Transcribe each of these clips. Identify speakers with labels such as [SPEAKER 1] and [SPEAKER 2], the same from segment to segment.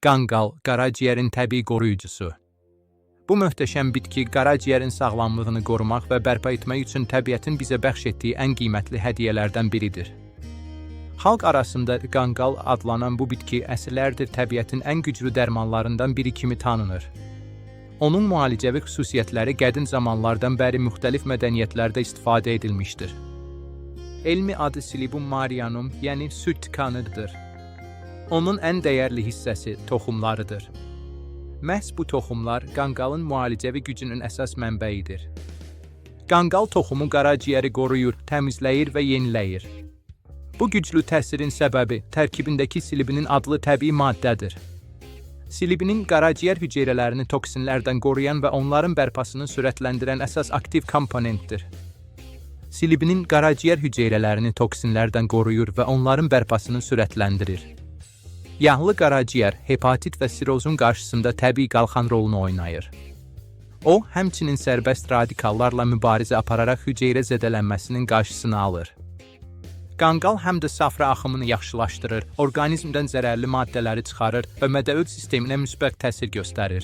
[SPEAKER 1] Qanqal, qaraciyərin təbii qoruyucusu. Bu möhtəşəm bitki qaraciyərin sağlamlığını qorumaq və bərpa etmək üçün təbiətin bizə bəxş etdiyi ən qiymətli hədiyyələrdən biridir. Xalq arasında qanqal adlanan bu bitki əsrlərdir təbiətin ən güclü dərmanlarından biri kimi tanınır. Onun müalicəvi xüsusiyyətləri qədim zamanlardan bəri müxtəlif mədəniyyətlərdə istifadə edilmişdir. Elmi adı Silibum marianum, yəni süd tikanıdır. Onun ən dəyərli hissəsi toxumlarıdır. Məhz bu toxumlar qanqalın müalicəvi gücünün əsas mənbəyidir. Qanqal toxumu qaraciyəri qoruyur, təmizləyir və yeniləyir. Bu güclü təsirin səbəbi tərkibindəki silibinin adlı təbii maddədir. Silibinin qaraciyər hüceyrələrini toksinlərdən qoruyan və onların bərpasını sürətləndirən əsas aktiv komponentdir. Silibinin qaraciyər hüceyrələrini toksinlərdən qoruyur və onların bərpasını sürətləndirir. Yağlı qaraciyər, hepatit və sirozun qarşısında təbii qalxan rolunu oynayır. O, həmçinin sərbəst radikallarla mübarizə apararaq hüceyrə zədələnməsinin qarşısını alır. Qanqal həm də safra axımını yaxşılaşdırır, orqanizmdən zərərli maddələri çıxarır və mədə-öd sisteminə müsbət təsir göstərir.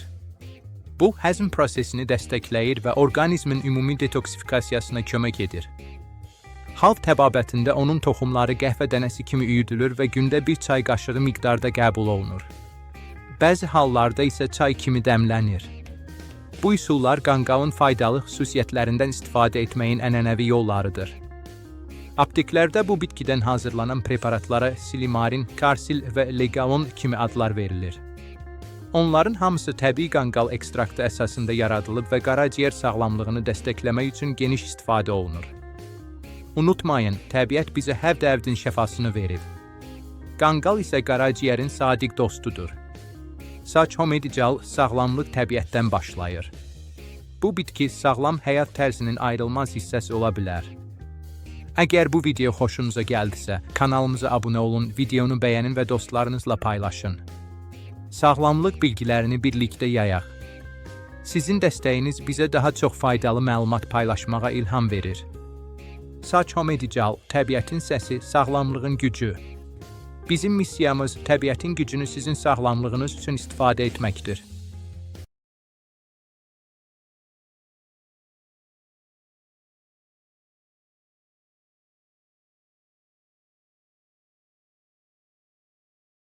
[SPEAKER 1] Bu, həzm prosesini dəstəkləyir və orqanizmin ümumi detoksifikasiyasına kömək edir. Halv təbabətində onun toxumları qəhvə dənəsi kimi üyüdülür və gündə bir çay qaşığı miqdarda qəbul olunur. Bəzi hallarda isə çay kimi dəmlənir. Bu üsullar qanqalın faydalı xüsusiyyətlərindən istifadə etməyin ənənəvi yollarıdır. Apteklərdə bu bitkidən hazırlanan preparatlara silimarin, karsil və legalon kimi adlar verilir. Onların hamısı təbii qanqal ekstraktı əsasında yaradılıb və qaraciyər sağlamlığını dəstəkləmək üçün geniş istifadə olunur. Unutmayın, təbiət bizə hər dərdin şəfasını verib. Qanqal isə qaraciyərin sadiq dostudur. Saç homedical sağlamlıq təbiətdən başlayır. Bu bitki sağlam həyat tərzinin ayrılmaz hissəsi ola bilər. Əgər bu video xoşunuza gəldisə, kanalımıza abunə olun, videonu bəyənin və dostlarınızla paylaşın. Sağlamlıq bilgilərini birlikdə yayaq. Sizin dəstəyiniz bizə daha çox faydalı məlumat paylaşmağa ilham verir. Saç homedical, təbiətin səsi, sağlamlığın gücü. Bizim missiyamız təbiətin gücünü sizin sağlamlığınız üçün istifadə etməkdir.